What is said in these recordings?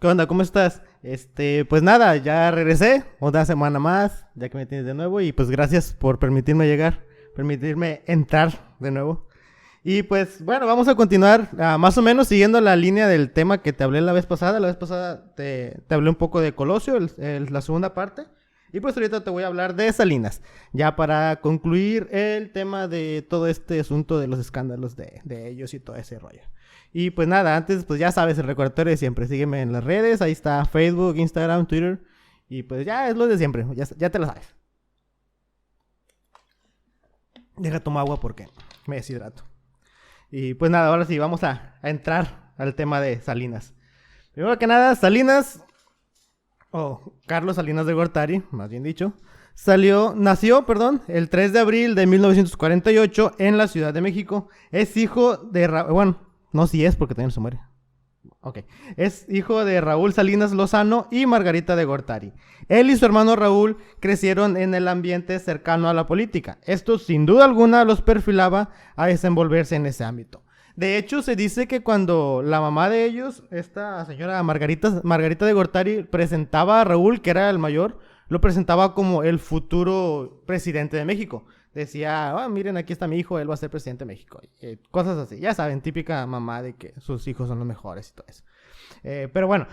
¿Qué onda? ¿Cómo estás? Pues nada, ya regresé, otra semana más, ya que me tienes de nuevo, y pues gracias por permitirme llegar, permitirme entrar de nuevo. Y pues bueno, vamos a continuar más o menos siguiendo la línea del tema que te hablé la vez pasada. La vez pasada te hablé un poco de Colosio, la segunda parte. Y pues ahorita te voy a hablar de Salinas, ya para concluir el tema de todo este asunto de los escándalos de ellos y todo ese rollo. Y pues nada, antes pues ya sabes el recordatorio de siempre, sígueme en las redes, ahí está Facebook, Instagram, Twitter. Y pues ya es lo de siempre, ya te lo sabes. Deja tomar agua porque me deshidrato. Y pues nada, ahora sí, vamos a entrar al tema de Salinas. Primero que nada, Salinas, Carlos Salinas de Gortari, más bien dicho, nació, el 3 de abril de 1948 en la Ciudad de México. Es hijo de, bueno, no si es porque también se muere. Ok, es hijo de Raúl Salinas Lozano y Margarita de Gortari. Él y su hermano Raúl crecieron en el ambiente cercano a la política. Esto sin duda alguna los perfilaba a desenvolverse en ese ámbito. De hecho, se dice que cuando la mamá de ellos, esta señora Margarita de Gortari, presentaba a Raúl, que era el mayor, lo presentaba como el futuro presidente de México. Decía, miren, aquí está mi hijo, él va a ser presidente de México. Cosas así, ya saben, típica mamá de que sus hijos son los mejores y todo eso. Pero bueno,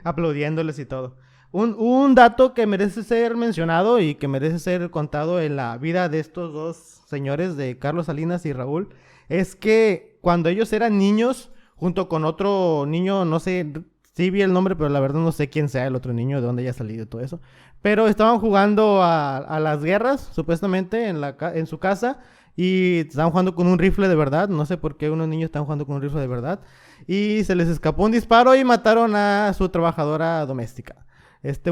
aplaudiéndoles y todo. Un dato que merece ser mencionado y que merece ser contado en la vida de estos dos señores, de Carlos Salinas y Raúl, es que cuando ellos eran niños, junto con otro niño, no sé, sí vi el nombre, pero la verdad no sé quién sea el otro niño, de dónde haya salido todo eso. Pero estaban jugando a las guerras, supuestamente, en su casa. Y estaban jugando con un rifle de verdad. No sé por qué unos niños estaban jugando con un rifle de verdad. Y se les escapó un disparo y mataron a su trabajadora doméstica.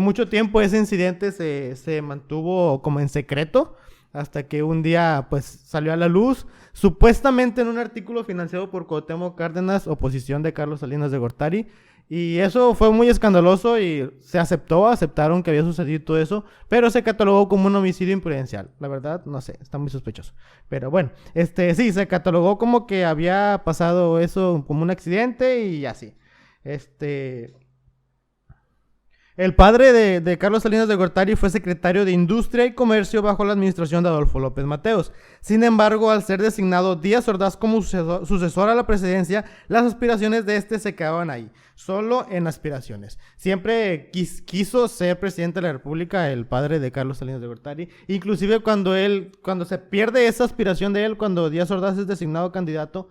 Mucho tiempo ese incidente se mantuvo como en secreto. Hasta que un día pues salió a la luz, supuestamente en un artículo financiado por Cuauhtémoc Cárdenas, oposición de Carlos Salinas de Gortari. Y eso fue muy escandaloso y aceptaron que había sucedido todo eso, pero se catalogó como un homicidio imprudencial. La verdad, no sé, está muy sospechoso. Pero bueno, sí, se catalogó como que había pasado eso como un accidente y así. El padre de Carlos Salinas de Gortari fue secretario de Industria y Comercio bajo la administración de Adolfo López Mateos. Sin embargo, al ser designado Díaz Ordaz como sucesor a la presidencia, las aspiraciones de se quedaban ahí, solo en aspiraciones. Siempre quiso ser presidente de la República, el padre de Carlos Salinas de Gortari. Inclusive cuando se pierde esa aspiración de él, cuando Díaz Ordaz es designado candidato,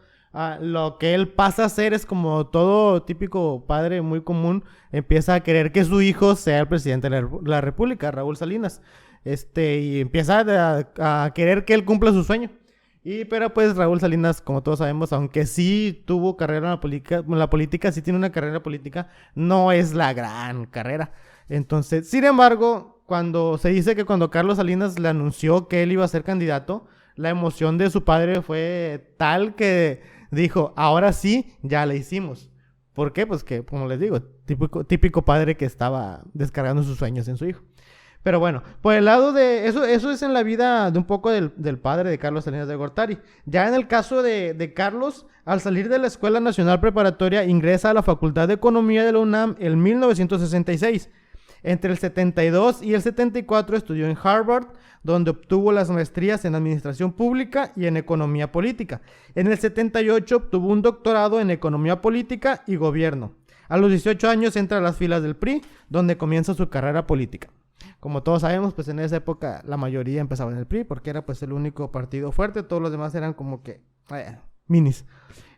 lo que él pasa a hacer es como todo típico padre muy común, empieza a querer que su hijo sea el presidente de la República, Raúl Salinas, y empieza a querer que él cumpla su sueño. Pero pues Raúl Salinas, como todos sabemos, aunque sí tuvo carrera en la política, sí tiene una carrera política, no es la gran carrera. Entonces, sin embargo, cuando se dice que cuando Carlos Salinas le anunció que él iba a ser candidato, la emoción de su padre fue tal que dijo, ahora sí, ya la hicimos. ¿Por qué? Pues que, como les digo, típico padre que estaba descargando sus sueños en su hijo. Pero bueno, por el lado de eso es en la vida de un poco del padre de Carlos Salinas de Gortari. Ya en el caso de Carlos, al salir de la Escuela Nacional Preparatoria, ingresa a la Facultad de Economía de la UNAM en 1966. Entre el 72 y el 74 estudió en Harvard, donde obtuvo las maestrías en Administración Pública y en Economía Política. En el 78 obtuvo un doctorado en Economía Política y Gobierno. A los 18 años entra a las filas del PRI, donde comienza su carrera política. Como todos sabemos, pues en esa época la mayoría empezaba en el PRI, porque era pues el único partido fuerte, todos los demás eran como que minis.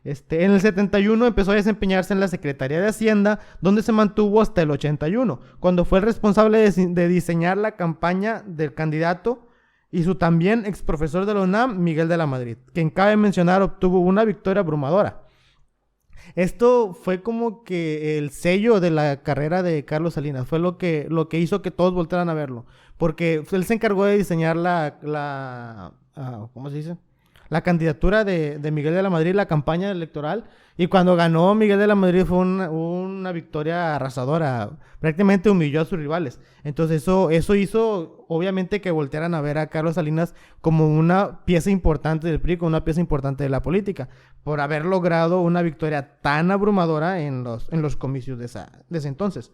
En el 71 empezó a desempeñarse en la Secretaría de Hacienda, donde se mantuvo hasta el 81, cuando fue el responsable de diseñar la campaña del candidato y su también ex profesor de la UNAM, Miguel de la Madrid, quien cabe mencionar obtuvo una victoria abrumadora. Esto fue como que el sello de la carrera de Carlos Salinas, fue lo que hizo que todos voltearan a verlo, porque él se encargó de diseñar ¿cómo se dice? la candidatura de Miguel de la Madrid, la campaña electoral, y cuando ganó Miguel de la Madrid fue una victoria arrasadora, prácticamente humilló a sus rivales. Entonces eso hizo obviamente que voltearan a ver a Carlos Salinas como una pieza importante del PRI, como una pieza importante de la política, por haber logrado una victoria tan abrumadora en los comicios de ese entonces.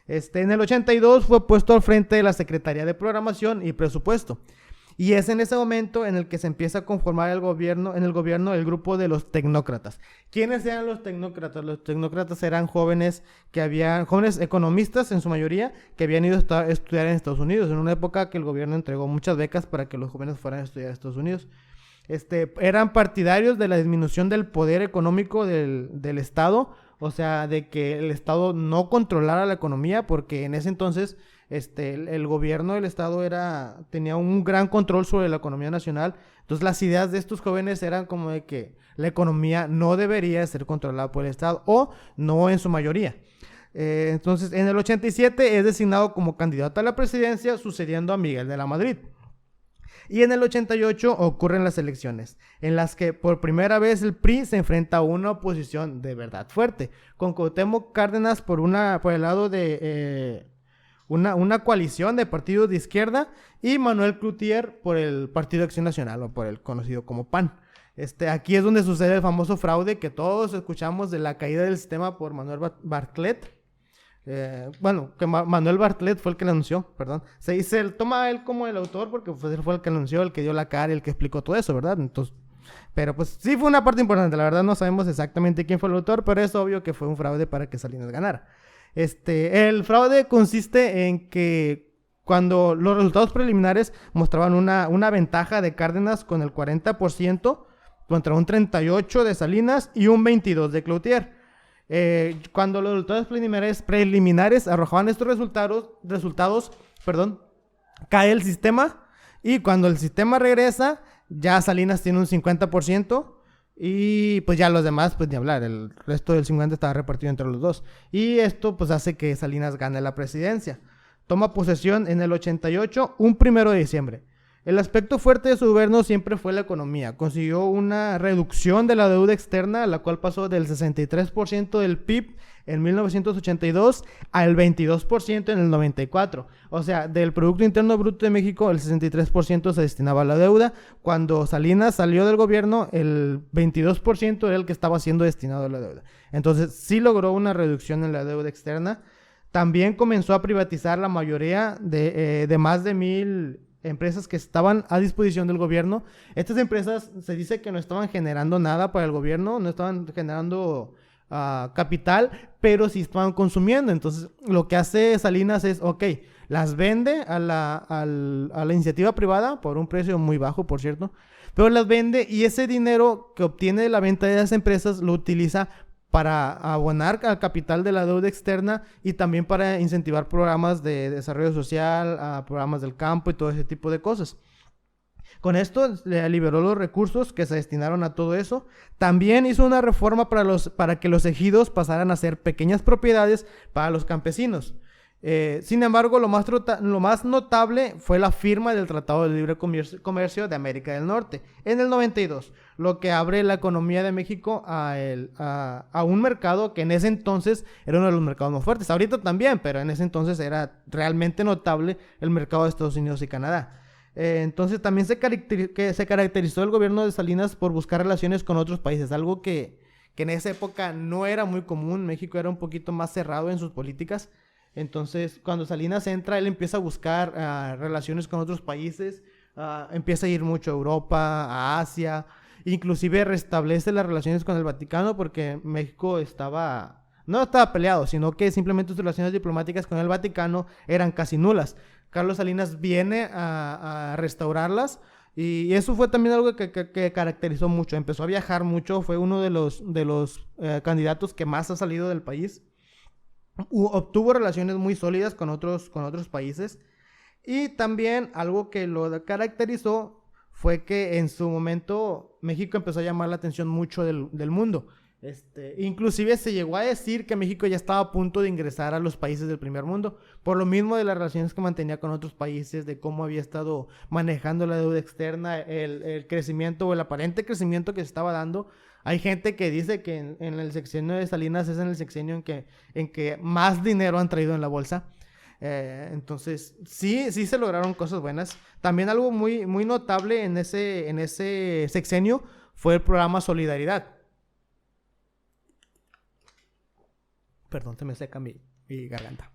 En el 82 fue puesto al frente de la Secretaría de Programación y Presupuesto. Y es en ese momento en el que se empieza a conformar el gobierno el grupo de los tecnócratas. ¿Quiénes eran los tecnócratas? Los tecnócratas eran jóvenes economistas en su mayoría, que habían ido a estudiar en Estados Unidos, en una época que el gobierno entregó muchas becas para que los jóvenes fueran a estudiar a Estados Unidos. Eran partidarios de la disminución del poder económico del Estado, o sea, de que el Estado no controlara la economía, porque en ese entonces el gobierno del Estado tenía un gran control sobre la economía nacional. Entonces las ideas de estos jóvenes eran como de que la economía no debería ser controlada por el Estado, o no en su mayoría. Entonces en el 87 es designado como candidato a la presidencia, sucediendo a Miguel de la Madrid. Y en el 88 ocurren las elecciones, en las que por primera vez el PRI se enfrenta a una oposición de verdad fuerte, con Cuauhtémoc Cárdenas por el lado de una coalición de partidos de izquierda, y Manuel Cloutier por el Partido Acción Nacional, o por el conocido como PAN. Aquí es donde sucede el famoso fraude que todos escuchamos de la caída del sistema por Manuel Bartlett. Que Manuel Bartlett fue el que lo anunció, perdón. Toma él como el autor porque pues, él fue el que anunció, el que dio la cara, el que explicó todo eso, ¿verdad? Entonces, pero pues sí fue una parte importante. La verdad no sabemos exactamente quién fue el autor, pero es obvio que fue un fraude para que Salinas ganara. El fraude consiste en que cuando los resultados preliminares mostraban una ventaja de Cárdenas con el 40% contra un 38% de Salinas y un 22% de Cloutier. Cuando los resultados preliminares arrojaban estos resultados, cae el sistema, y cuando el sistema regresa, ya Salinas tiene un 50%, y pues ya los demás, pues ni hablar, el resto del 50% estaba repartido entre los dos, y esto pues hace que Salinas gane la presidencia. Toma posesión en el 88, un 1 de diciembre. El aspecto fuerte de su gobierno siempre fue la economía. Consiguió una reducción de la deuda externa, la cual pasó del 63% del PIB en 1982 al 22% en el 94. O sea, del Producto Interno Bruto de México, el 63% se destinaba a la deuda. Cuando Salinas salió del gobierno, el 22% era el que estaba siendo destinado a la deuda. Entonces, sí logró una reducción en la deuda externa. También comenzó a privatizar la mayoría de más de 1,000 empresas que estaban a disposición del gobierno. Estas empresas se dice que no estaban generando nada para el gobierno, no estaban generando capital, pero sí estaban consumiendo. Entonces lo que hace Salinas es, las vende a la iniciativa privada por un precio muy bajo, por cierto, pero las vende, y ese dinero que obtiene de la venta de las empresas lo utiliza para abonar al capital de la deuda externa, y también para incentivar programas de desarrollo social, programas del campo y todo ese tipo de cosas. Con esto le liberó los recursos que se destinaron a todo eso. También hizo una reforma para que los ejidos pasaran a ser pequeñas propiedades para los campesinos. Sin embargo, lo más notable fue la firma del Tratado de Libre Comercio de América del Norte en el 92, lo que abre la economía de México a un mercado que en ese entonces era uno de los mercados más fuertes. Ahorita también, pero en ese entonces era realmente notable el mercado de Estados Unidos y Canadá. Entonces también se caracterizó el gobierno de Salinas por buscar relaciones con otros países, algo que en esa época no era muy común. México era un poquito más cerrado en sus políticas. Entonces, cuando Salinas entra, él empieza a buscar relaciones con otros países, empieza a ir mucho a Europa, a Asia, inclusive restablece las relaciones con el Vaticano, porque México no estaba peleado, sino que simplemente sus relaciones diplomáticas con el Vaticano eran casi nulas. Carlos Salinas viene a restaurarlas, y eso fue también algo que caracterizó mucho. Empezó a viajar mucho, fue uno de los candidatos que más ha salido del país. Obtuvo relaciones muy sólidas con otros países, y también algo que lo caracterizó fue que en su momento México empezó a llamar la atención mucho del mundo. Inclusive se llegó a decir que México ya estaba a punto de ingresar a los países del primer mundo, por lo mismo de las relaciones que mantenía con otros países, de cómo había estado manejando la deuda externa, el crecimiento o el aparente crecimiento que se estaba dando. Hay gente que dice que en el sexenio de Salinas es en el sexenio en que más dinero han traído en la bolsa. Entonces, sí se lograron cosas buenas. También algo muy, muy notable en ese sexenio fue el programa Solidaridad. Perdón, se me seca mi garganta.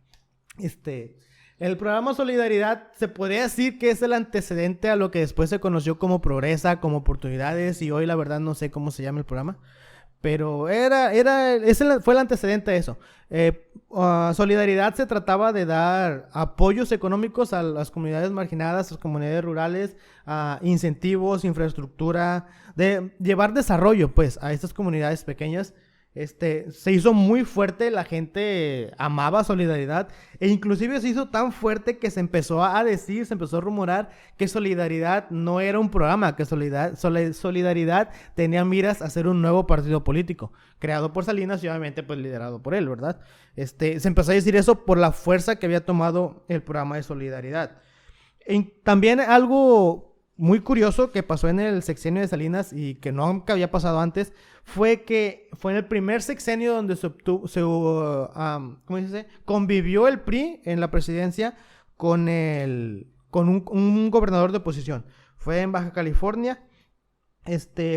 El programa Solidaridad se podría decir que es el antecedente a lo que después se conoció como Progresa, como Oportunidades, y hoy la verdad no sé cómo se llama el programa, pero ese fue el antecedente a eso. Solidaridad se trataba de dar apoyos económicos a las comunidades marginadas, a las comunidades rurales, incentivos, infraestructura, de llevar desarrollo pues a estas comunidades pequeñas. Se hizo muy fuerte, la gente amaba Solidaridad, e inclusive se hizo tan fuerte que se empezó a decir, se empezó a rumorar que Solidaridad no era un programa, que Solidaridad tenía miras a ser un nuevo partido político, creado por Salinas y obviamente pues liderado por él, ¿verdad? Se empezó a decir eso por la fuerza que había tomado el programa de Solidaridad. También algo muy curioso que pasó en el sexenio de Salinas y que nunca había pasado antes fue que fue en el primer sexenio donde convivió el PRI en la presidencia con un gobernador de oposición. Fue en Baja California.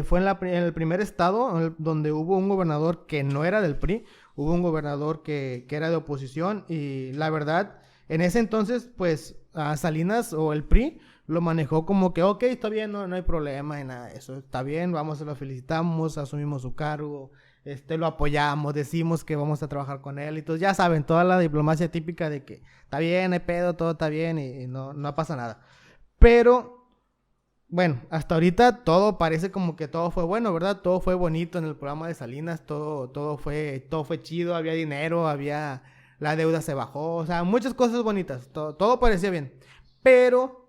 Fue en el primer estado donde hubo un gobernador que no era del PRI, hubo un gobernador que era de oposición, y la verdad, en ese entonces, pues, a Salinas o el PRI lo manejó como que, ok, está bien, no hay problema en nada de eso, está bien, lo felicitamos, asumimos su cargo, lo apoyamos, decimos que vamos a trabajar con él, y entonces ya saben, toda la diplomacia típica de que está bien, hay pedo, todo está bien y no pasa nada. Pero, bueno, hasta ahorita todo parece como que todo fue bueno, ¿verdad? Todo fue bonito en el programa de Salinas, todo fue chido, había dinero, la deuda se bajó, o sea, muchas cosas bonitas, todo parecía bien, pero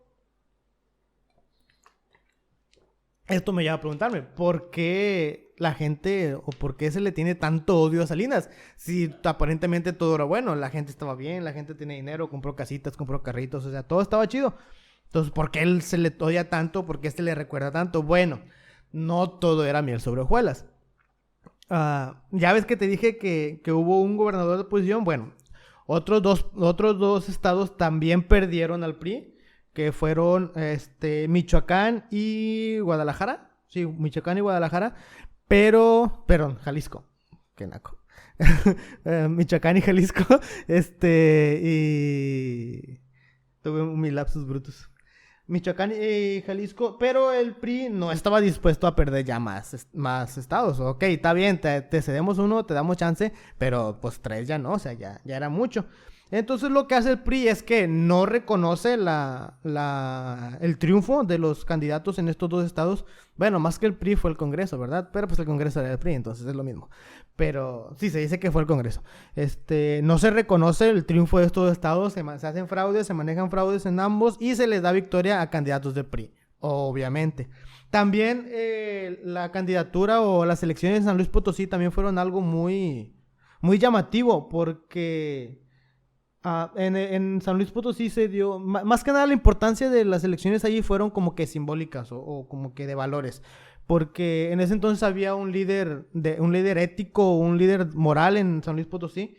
esto me lleva a preguntarme, ¿por qué la gente o por qué se le tiene tanto odio a Salinas? Si aparentemente todo era bueno, la gente estaba bien, la gente tenía dinero, compró casitas, compró carritos, o sea, todo estaba chido. Entonces, ¿por qué él se le odia tanto? ¿Por qué se le recuerda tanto? Bueno, no todo era miel sobre hojuelas. Ya ves que te dije que hubo un gobernador de oposición. Bueno, otros dos estados también perdieron al PRI, que fueron Michoacán y Guadalajara. Sí, Michoacán y Guadalajara. Perdón, Jalisco. Qué naco. Michoacán y Jalisco. Y tuve mi lapsus brutus. Michoacán y Jalisco, pero el PRI no estaba dispuesto a perder ya más estados. Ok, está bien, te cedemos uno, te damos chance, pero pues 3 ya no, o sea, ya era mucho. Entonces lo que hace el PRI es que no reconoce el triunfo de los candidatos en estos 2 estados. Bueno, más que el PRI fue el Congreso, ¿verdad? Pero pues el Congreso era el PRI, entonces es lo mismo. Pero sí, se dice que fue el Congreso. No se reconoce el triunfo de estos 2 estados, se hacen fraudes, se manejan fraudes en ambos y se les da victoria a candidatos del PRI, obviamente. También la candidatura o las elecciones en San Luis Potosí también fueron algo muy, muy llamativo porque en San Luis Potosí se dio, más que nada la importancia de las elecciones allí fueron como que simbólicas o como que de valores, porque en ese entonces había un líder ético, un líder moral en San Luis Potosí,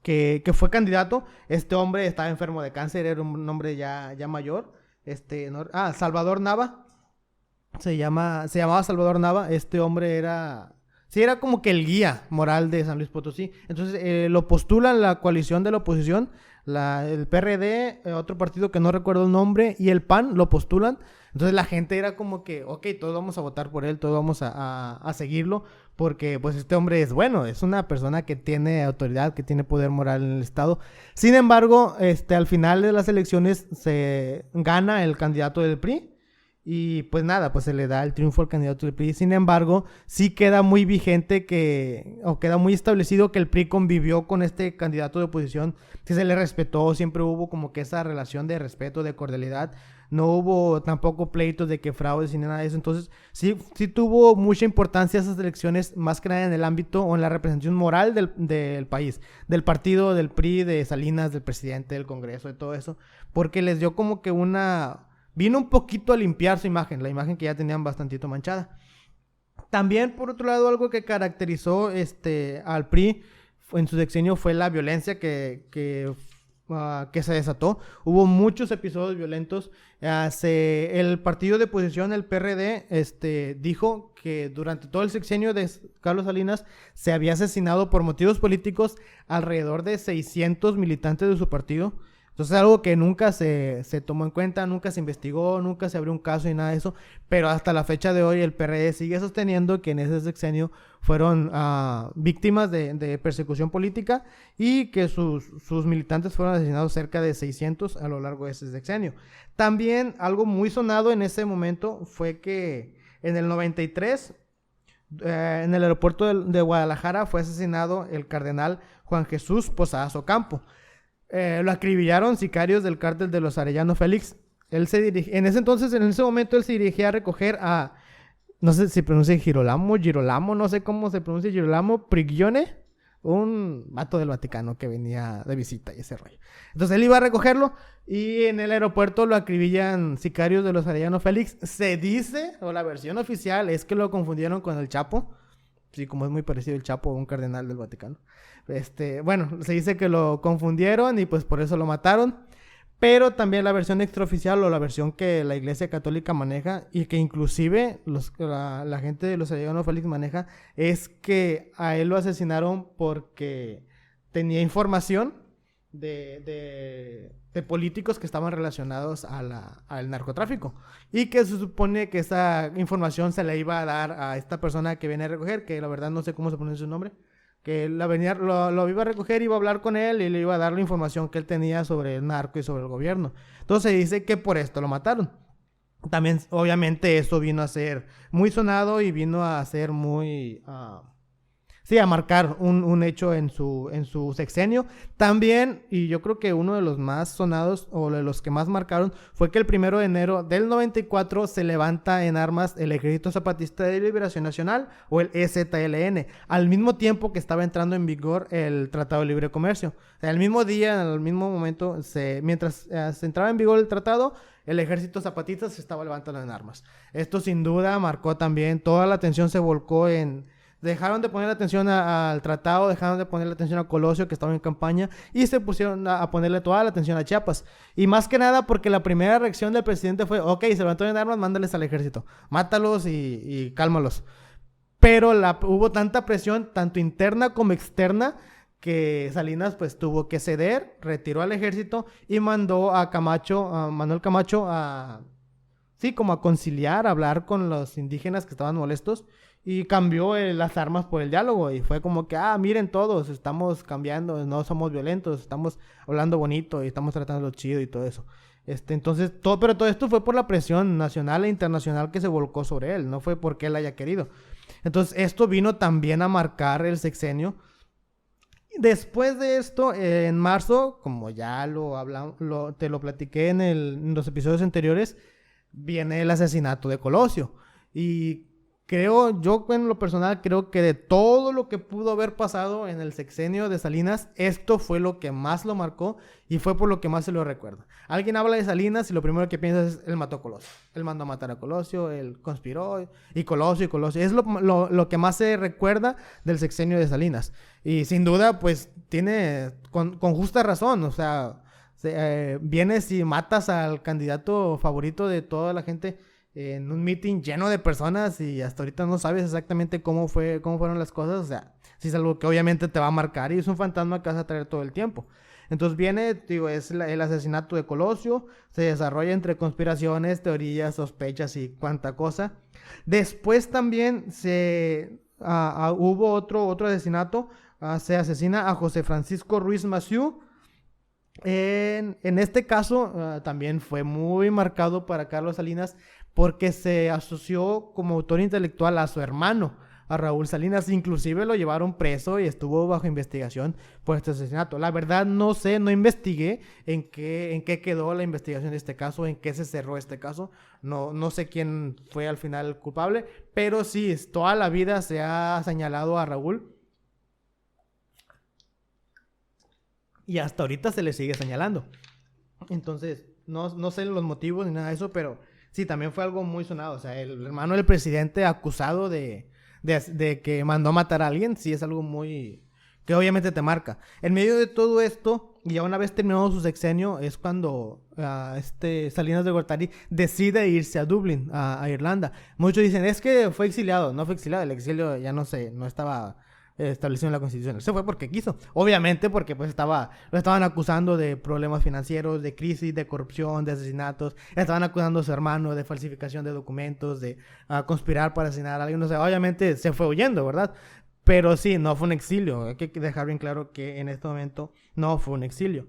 que fue candidato. Este hombre estaba enfermo de cáncer, era un hombre ya mayor, Salvador Nava, se llamaba Salvador Nava. Este hombre era como que el guía moral de San Luis Potosí. Entonces lo postulan la coalición de la oposición, el PRD, otro partido que no recuerdo el nombre, y el PAN lo postulan. Entonces la gente era como que, ok, todos vamos a votar por él, todos vamos a seguirlo, porque pues este hombre es bueno, es una persona que tiene autoridad, que tiene poder moral en el estado. Sin embargo, al final de las elecciones se gana el candidato del PRI, Y pues nada, pues se le da el triunfo al candidato del PRI. Sin embargo, sí queda muy vigente o queda muy establecido que el PRI convivió con este candidato de oposición, que se le respetó, siempre hubo como que esa relación de respeto, de cordialidad. No hubo tampoco pleitos de que fraudes ni nada de eso. Entonces, sí tuvo mucha importancia esas elecciones, más que nada en el ámbito o en la representación moral del país, del partido, del PRI, de Salinas, del presidente, del Congreso, de todo eso, porque les dio como que vino un poquito a limpiar su imagen, la imagen que ya tenían bastantito manchada. También, por otro lado, algo que caracterizó al PRI en su sexenio fue la violencia que se desató. Hubo muchos episodios violentos. El partido de oposición, el PRD, dijo que durante todo el sexenio de Carlos Salinas se había asesinado por motivos políticos alrededor de 600 militantes de su partido. Entonces, algo que nunca se tomó en cuenta, nunca se investigó, nunca se abrió un caso y nada de eso. Pero hasta la fecha de hoy el PRD sigue sosteniendo que en ese sexenio fueron víctimas de persecución política y que sus militantes fueron asesinados cerca de 600 a lo largo de ese sexenio. También algo muy sonado en ese momento fue que en el 93, en el aeropuerto de Guadalajara, fue asesinado el cardenal Juan Jesús Posadas Ocampo. Lo acribillaron sicarios del cártel de los Arellano Félix. En ese momento, él se dirigía a recoger no sé si se pronuncia Girolamo, no sé cómo se pronuncia Girolamo Prigione, un vato del Vaticano que venía de visita y ese rollo. Entonces él iba a recogerlo y en el aeropuerto lo acribillan sicarios de los Arellano Félix. Se dice, o la versión oficial, es que lo confundieron con el Chapo. Sí, como es muy parecido el Chapo, un cardenal del Vaticano. Bueno, se dice que lo confundieron y pues por eso lo mataron. Pero también la versión extraoficial o la versión que la Iglesia Católica maneja y que inclusive la gente de los Arellano Félix maneja es que a él lo asesinaron porque tenía información de políticos que estaban relacionados al narcotráfico y que se supone que esa información se le iba a dar a esta persona que viene a recoger, que la verdad no sé cómo se pronuncia su nombre, que lo iba a recoger, iba a hablar con él y le iba a dar la información que él tenía sobre el narco y sobre el gobierno. Entonces se dice que por esto lo mataron. También obviamente eso vino a ser muy sonado y vino a ser muy... a marcar un hecho en su sexenio. También, y yo creo que uno de los más sonados o de los que más marcaron fue que el 1 de enero del 94 se levanta en armas el Ejército Zapatista de Liberación Nacional o el EZLN, al mismo tiempo que estaba entrando en vigor el Tratado de Libre Comercio. O sea, el mismo día, en el mismo momento, mientras se entraba en vigor el tratado, el Ejército Zapatista se estaba levantando en armas. Esto sin duda marcó también, toda la atención se volcó dejaron de poner atención al tratado, dejaron de ponerle atención a Colosio, que estaba en campaña, y se pusieron a ponerle toda la atención a Chiapas. Y más que nada porque la primera reacción del presidente fue, ok, se levantaron en armas, mándales al ejército, mátalos y cálmalos. Pero hubo tanta presión, tanto interna como externa, que Salinas pues tuvo que ceder, retiró al ejército y mandó a Manuel Camacho como a conciliar, a hablar con los indígenas que estaban molestos. Y cambió las armas por el diálogo. Y fue como que, miren todos, estamos cambiando, no somos violentos, estamos hablando bonito y estamos tratando chido y todo eso. Entonces, pero todo esto fue por la presión nacional e internacional que se volcó sobre él. No fue porque él haya querido. Entonces, esto vino también a marcar el sexenio. Después de esto, en marzo, como ya te lo platiqué en los episodios anteriores, viene el asesinato de Colosio. Y yo en lo personal creo que de todo lo que pudo haber pasado en el sexenio de Salinas, esto fue lo que más lo marcó y fue por lo que más se lo recuerda. Alguien habla de Salinas y lo primero que piensa es, él mató a Colosio. Él mandó a matar a Colosio, él conspiró y Colosio. Es lo que más se recuerda del sexenio de Salinas. Y sin duda, pues, tiene con justa razón, o sea, vienes y matas al candidato favorito de toda la gente en un meeting lleno de personas y hasta ahorita no sabes exactamente cómo fueron las cosas. O sea, sí es algo que obviamente te va a marcar y es un fantasma que vas a traer todo el tiempo. Entonces viene, es el asesinato de Colosio, se desarrolla entre conspiraciones, teorías, sospechas y cuánta cosa. Después también hubo otro asesinato, se asesina a José Francisco Ruiz Massieu. En este caso también fue muy marcado para Carlos Salinas porque se asoció como autor intelectual a su hermano, a Raúl Salinas. Inclusive lo llevaron preso y estuvo bajo investigación por este asesinato. La verdad no sé, no investigué en qué quedó la investigación de este caso, en qué se cerró este caso. No sé quién fue al final el culpable, pero sí, toda la vida se ha señalado a Raúl y hasta ahorita se le sigue señalando. Entonces, no sé los motivos ni nada de eso, pero sí, también fue algo muy sonado. O sea, el hermano del presidente acusado de que mandó a matar a alguien, sí es algo muy... que obviamente te marca. En medio de todo esto, y ya una vez terminado su sexenio, es cuando Salinas de Gortari decide irse a Dublín, a Irlanda. Muchos dicen, es que fue exiliado. No fue exiliado, el exilio ya no estaba establecido en la Constitución. Se fue porque quiso. Obviamente porque pues lo estaban acusando de problemas financieros, de crisis, de corrupción, de asesinatos. Estaban acusando a su hermano de falsificación de documentos, de conspirar para asesinar a alguien. O sea, obviamente se fue huyendo, ¿verdad? Pero sí, no fue un exilio. Hay que dejar bien claro que en este momento no fue un exilio.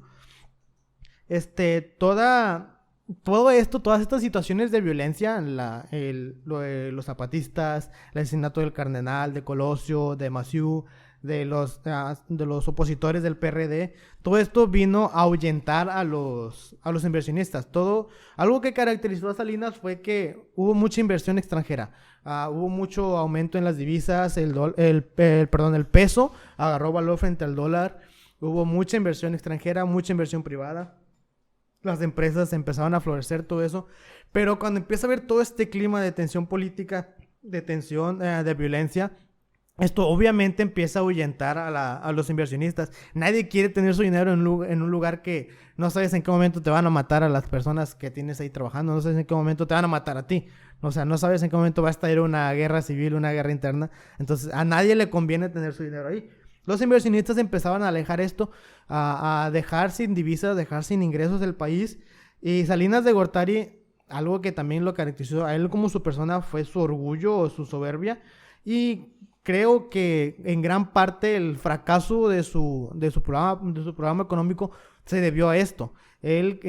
Todo esto, todas estas situaciones de violencia, los zapatistas, el asesinato del cardenal, de Colosio, de Maciú, de los opositores del PRD, todo esto vino a ahuyentar a los inversionistas. Algo que caracterizó a Salinas fue que hubo mucha inversión extranjera. Hubo mucho aumento en las divisas, el peso agarró valor frente al dólar. Hubo mucha inversión extranjera, mucha inversión privada. Las empresas empezaban a florecer, todo eso. Pero cuando empieza a haber todo este clima de tensión política, de tensión, de violencia, esto obviamente empieza a ahuyentar a los inversionistas. Nadie quiere tener su dinero en un lugar que no sabes en qué momento te van a matar a las personas que tienes ahí trabajando. No sabes en qué momento te van a matar a ti. O sea, no sabes en qué momento va a estallar una guerra civil, una guerra interna. Entonces, a nadie le conviene tener su dinero ahí. Los inversionistas empezaban a alejar esto, a dejar sin divisas, dejar sin ingresos del país. Y Salinas de Gortari, algo que también lo caracterizó a él como su persona fue su orgullo o su soberbia. Y creo que en gran parte el fracaso de su programa económico se debió a esto. Él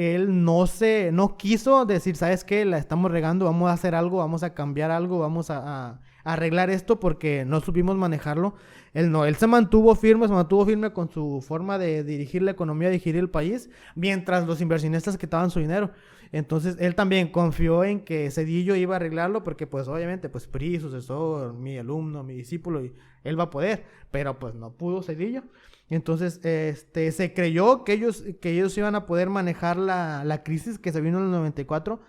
no quiso decir, ¿sabes qué? La estamos regando, vamos a hacer algo, vamos a cambiar algo, vamos a arreglar esto porque no supimos manejarlo. Él se mantuvo firme con su forma de dirigir la economía, dirigir el país, mientras los inversionistas quitaban su dinero. Entonces, él también confió en que Zedillo iba a arreglarlo porque, pues, obviamente, pues, PRI, sucesor, mi alumno, mi discípulo, y él va a poder, pero, pues, no pudo Zedillo. Entonces, se creyó que ellos iban a poder manejar la crisis que se vino en el 94,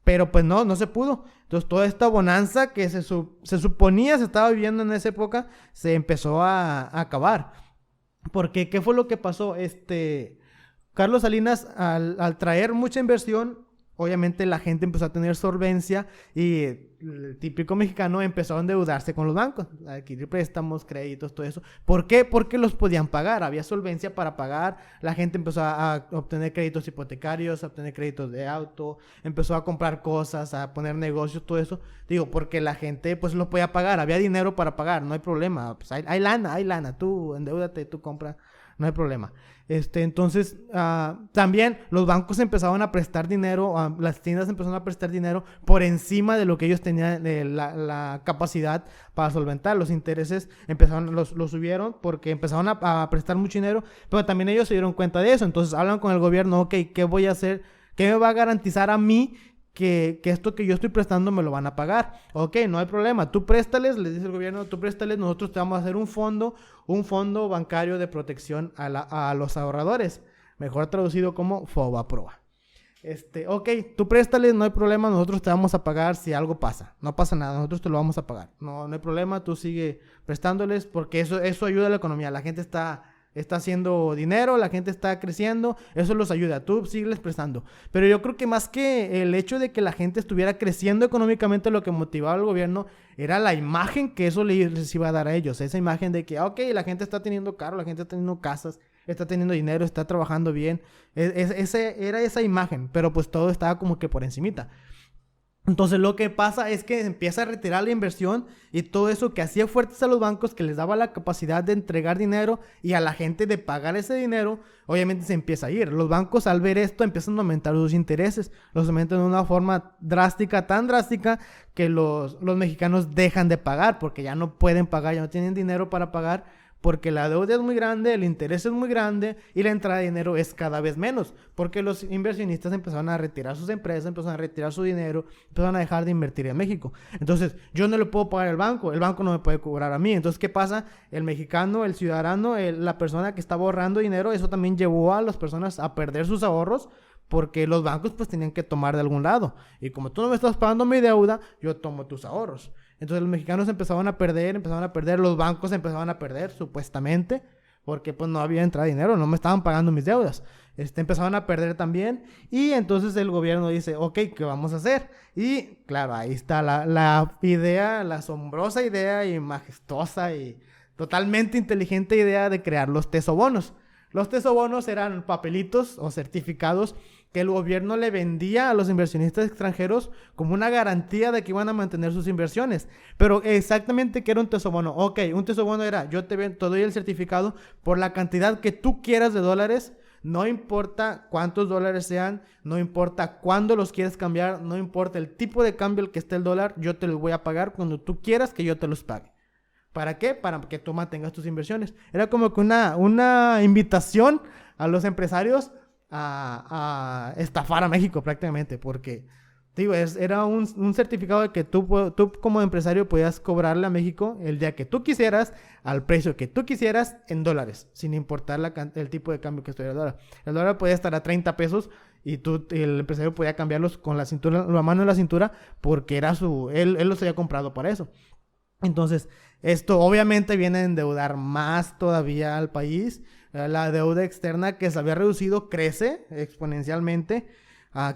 pero, pues, no se pudo. Entonces, toda esta bonanza que se suponía se estaba viviendo en esa época, se empezó a acabar. Porque, ¿qué fue lo que pasó? Carlos Salinas, al traer mucha inversión, obviamente la gente empezó a tener solvencia y el típico mexicano empezó a endeudarse con los bancos, a adquirir préstamos, créditos, todo eso. ¿Por qué? Porque los podían pagar, había solvencia para pagar, la gente empezó a obtener créditos hipotecarios, a obtener créditos de auto, empezó a comprar cosas, a poner negocios, todo eso. Digo, porque la gente pues lo podía pagar, había dinero para pagar, no hay problema, pues hay lana, tú endeúdate, tú compra. No hay problema. Entonces, también los bancos empezaban a prestar dinero, las tiendas empezaron a prestar dinero por encima de lo que ellos tenían, la capacidad para solventar. Los intereses los subieron porque empezaron a prestar mucho dinero, pero también ellos se dieron cuenta de eso. Entonces, hablan con el gobierno, ok, ¿qué voy a hacer? ¿Qué me va a garantizar a mí que esto que yo estoy prestando me lo van a pagar? Ok, no hay problema, tú préstales, les dice el gobierno, tú préstales, nosotros te vamos a hacer un fondo bancario de protección a los ahorradores, mejor traducido como FOBAPROA. Ok, tú préstales, no hay problema, nosotros te vamos a pagar si algo pasa, no pasa nada, nosotros te lo vamos a pagar, no hay problema, tú sigue prestándoles porque eso ayuda a la economía, la gente está haciendo dinero, la gente está creciendo, eso los ayuda, tú sigues prestando. Pero yo creo que más que el hecho de que la gente estuviera creciendo económicamente, lo que motivaba al gobierno era la imagen que eso les iba a dar a ellos, esa imagen de que, ok, la gente está teniendo carro, la gente está teniendo casas, está teniendo dinero, está trabajando bien, era esa imagen, pero pues todo estaba como que por encimita. Entonces lo que pasa es que empieza a retirar la inversión y todo eso que hacía fuertes a los bancos, que les daba la capacidad de entregar dinero y a la gente de pagar ese dinero, obviamente se empieza a ir. Los bancos al ver esto empiezan a aumentar sus intereses, los aumentan de una forma drástica, tan drástica que los mexicanos dejan de pagar porque ya no pueden pagar, ya no tienen dinero para pagar, porque la deuda es muy grande, el interés es muy grande y la entrada de dinero es cada vez menos, porque los inversionistas empezaron a retirar sus empresas, empezaron a retirar su dinero, empezaron a dejar de invertir en México. Entonces, yo no le puedo pagar al banco no me puede cobrar a mí. Entonces, ¿qué pasa? El mexicano, el ciudadano, la persona que estaba ahorrando dinero, eso también llevó a las personas a perder sus ahorros, porque los bancos pues tenían que tomar de algún lado. Y como tú no me estás pagando mi deuda, yo tomo tus ahorros. Entonces los mexicanos empezaban a perder, los bancos empezaban a perder, supuestamente, porque pues no había entrada de dinero, no me estaban pagando mis deudas. Empezaban a perder también, y entonces el gobierno dice, ok, ¿qué vamos a hacer? Y claro, ahí está la idea, la asombrosa idea y majestuosa y totalmente inteligente idea de crear los tesobonos. Los tesobonos eran papelitos o certificados que el gobierno le vendía a los inversionistas extranjeros como una garantía de que iban a mantener sus inversiones. Pero exactamente, ¿qué era un tesobono? Ok, un tesobono era, yo te doy el certificado por la cantidad que tú quieras de dólares, no importa cuántos dólares sean, no importa cuándo los quieres cambiar, no importa el tipo de cambio al que esté el dólar, yo te los voy a pagar cuando tú quieras que yo te los pague. ¿Para qué? Para que tú mantengas tus inversiones. Era como que una invitación a los empresarios a estafar a México prácticamente, porque digo, era un certificado de que tú como empresario podías cobrarle a México el día que tú quisieras, al precio que tú quisieras, en dólares, sin importar el tipo de cambio que estuviera el dólar. El dólar podía estar a 30 pesos y el empresario podía cambiarlos con la mano en la cintura, porque era él los había comprado para eso. Entonces, esto obviamente viene a endeudar más todavía al país. La deuda externa que se había reducido crece exponencialmente.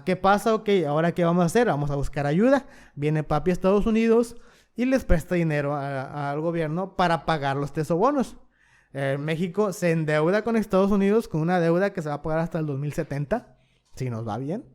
¿Qué pasa? Ok, ¿ahora qué vamos a hacer? Vamos a buscar ayuda. Viene papi a Estados Unidos y les presta dinero al gobierno para pagar los tesobonos. México se endeuda con Estados Unidos con una deuda que se va a pagar hasta el 2070, si nos va bien.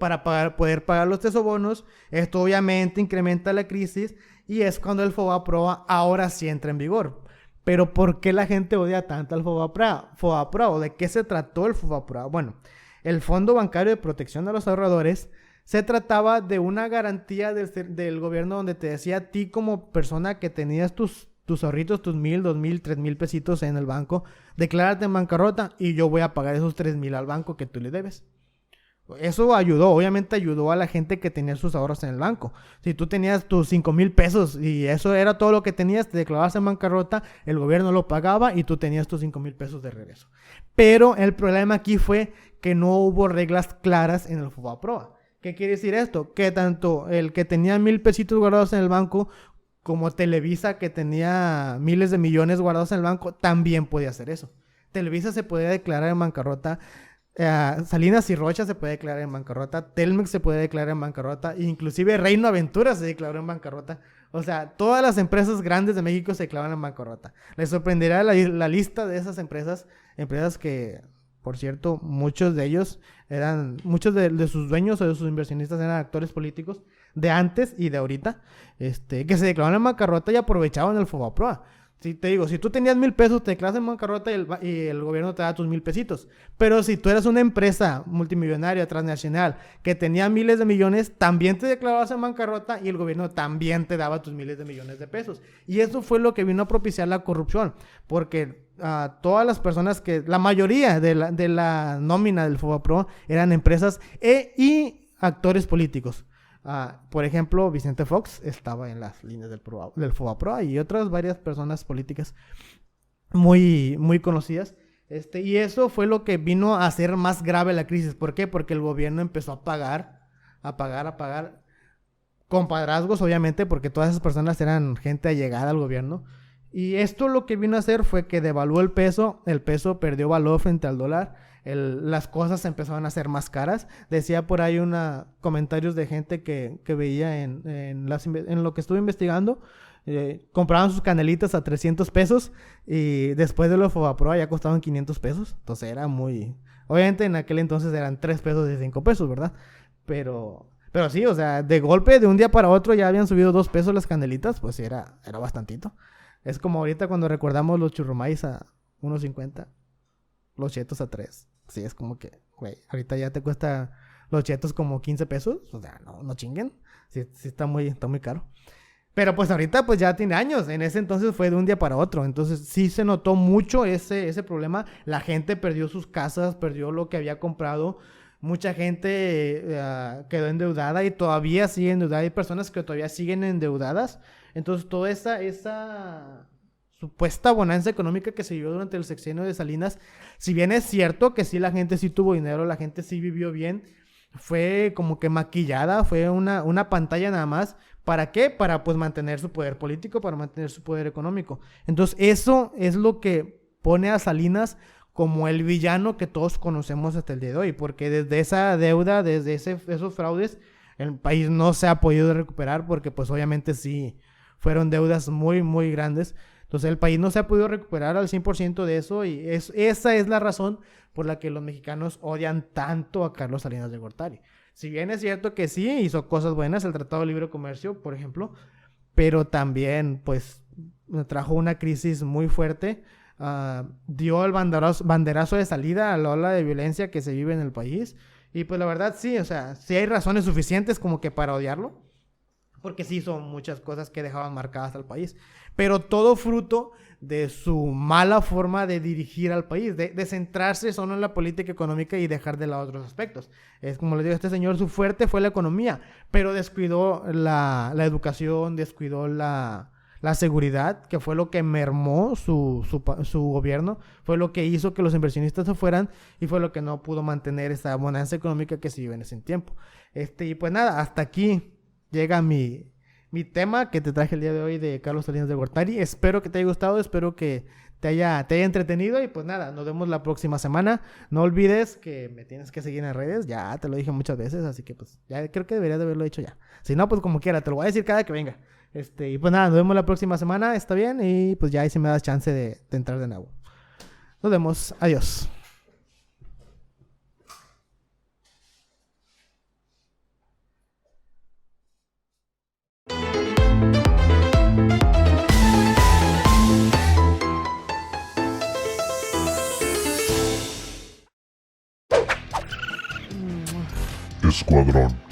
Para poder pagar los tesobonos. Esto obviamente incrementa la crisis y es cuando el FOBAPROA ahora sí entra en vigor. Pero ¿por qué la gente odia tanto al FOBAPROA? ¿O de qué se trató el FOBAPROA? Bueno, el Fondo Bancario de Protección de los Ahorradores se trataba de una garantía del gobierno donde te decía a ti como persona que tenías tus ahorritos, tus 1,000, 2,000, 3,000 pesitos en el banco, declárate en bancarrota y yo voy a pagar esos 3,000 al banco que tú le debes. Eso obviamente ayudó a la gente que tenía sus ahorros en el banco. Si tú tenías tus 5,000 pesos y eso era todo lo que tenías, te declarabas en bancarrota, el gobierno lo pagaba y tú tenías tus 5,000 pesos de regreso. Pero el problema aquí fue que no hubo reglas claras en el FOBAPROA. ¿Qué quiere decir esto? Que tanto el que tenía 1,000 pesitos guardados en el banco como Televisa, que tenía miles de millones guardados en el banco, también podía hacer eso. Televisa se podía declarar en bancarrota. Salinas y Rocha se puede declarar en bancarrota, Telmex se puede declarar en bancarrota, inclusive Reino Aventura se declaró en bancarrota. O sea, todas las empresas grandes de México se declaran en bancarrota. Les sorprenderá la lista de esas empresas que, por cierto, muchos de sus dueños o de sus inversionistas eran actores políticos de antes y de ahorita, que se declararon en bancarrota y aprovechaban el FOBAPROA. Si te digo, si tú tenías 1,000 pesos, te declaras en bancarrota y el gobierno te da tus 1,000 pesitos. Pero si tú eras una empresa multimillonaria, transnacional, que tenía miles de millones, también te declarabas en bancarrota y el gobierno también te daba tus miles de millones de pesos. Y eso fue lo que vino a propiciar la corrupción, porque todas las personas la mayoría de la nómina del FOBAPROA eran empresas y actores políticos. Por ejemplo, Vicente Fox estaba en las líneas del FOBAPROA y otras varias personas políticas muy, muy conocidas. Y eso fue lo que vino a hacer más grave la crisis. ¿Por qué? Porque el gobierno empezó a pagar con padrazgos, obviamente, porque todas esas personas eran gente allegada al gobierno. Y esto lo que vino a hacer fue que devaluó el peso perdió valor frente al dólar. Las cosas empezaron a ser más caras. Decía por ahí comentarios de gente que veía en lo que estuve investigando. Compraban sus canelitas a 300 pesos y después de lo FOBAPROA ya costaban 500 pesos. Entonces era muy... Obviamente en aquel entonces eran 3 pesos y 5 pesos, ¿verdad? Pero Pero sí, o sea, de golpe, de un día para otro ya habían subido 2 pesos las candelitas, pues sí, era bastantito. Es como ahorita cuando recordamos los churrumais a 1.50, los chetos a 3. Sí, es como que, güey, ahorita ya te cuesta los chetos como 15 pesos. O sea, no chinguen. Sí, sí está muy caro. Pero pues ahorita pues ya tiene años. En ese entonces fue de un día para otro. Entonces sí se notó mucho ese problema. La gente perdió sus casas, perdió lo que había comprado. Mucha gente quedó endeudada y todavía sigue endeudada. Hay personas que todavía siguen endeudadas. Entonces toda esa supuesta bonanza económica que se vivió durante el sexenio de Salinas, si bien es cierto que sí la gente sí tuvo dinero, la gente sí vivió bien, fue como que maquillada, fue una pantalla nada más. ¿Para qué? Para pues mantener su poder político, para mantener su poder económico. Entonces eso es lo que pone a Salinas como el villano que todos conocemos hasta el día de hoy, porque desde esa deuda, desde esos fraudes, el país no se ha podido recuperar porque pues obviamente sí fueron deudas muy, muy grandes. Entonces el país no se ha podido recuperar al 100% de eso y esa es la razón por la que los mexicanos odian tanto a Carlos Salinas de Gortari. Si bien es cierto que sí hizo cosas buenas, el Tratado de Libre Comercio, por ejemplo, pero también pues trajo una crisis muy fuerte, dio el banderazo de salida a la ola de violencia que se vive en el país y pues la verdad sí, o sea, sí hay razones suficientes como que para odiarlo, porque sí son muchas cosas que dejaban marcadas al país, pero todo fruto de su mala forma de dirigir al país, de centrarse solo en la política económica y dejar de lado otros aspectos. Es como le digo a este señor, su fuerte fue la economía, pero descuidó la educación, descuidó la seguridad, que fue lo que mermó su gobierno, fue lo que hizo que los inversionistas se fueran y fue lo que no pudo mantener esa bonanza económica que se vive en ese tiempo. Y pues nada, hasta aquí llega mi tema que te traje el día de hoy de Carlos Salinas de Gortari. Espero que te haya gustado, espero que te haya entretenido y pues nada, nos vemos la próxima semana. No olvides que me tienes que seguir en redes, ya te lo dije muchas veces, así que pues ya creo que deberías de haberlo hecho ya. Si no, pues como quiera, te lo voy a decir cada que venga. Y pues nada, nos vemos la próxima semana, está bien, y pues ya ahí sí me das chance de entrar de nuevo. Nos vemos, adiós. Escuadrón.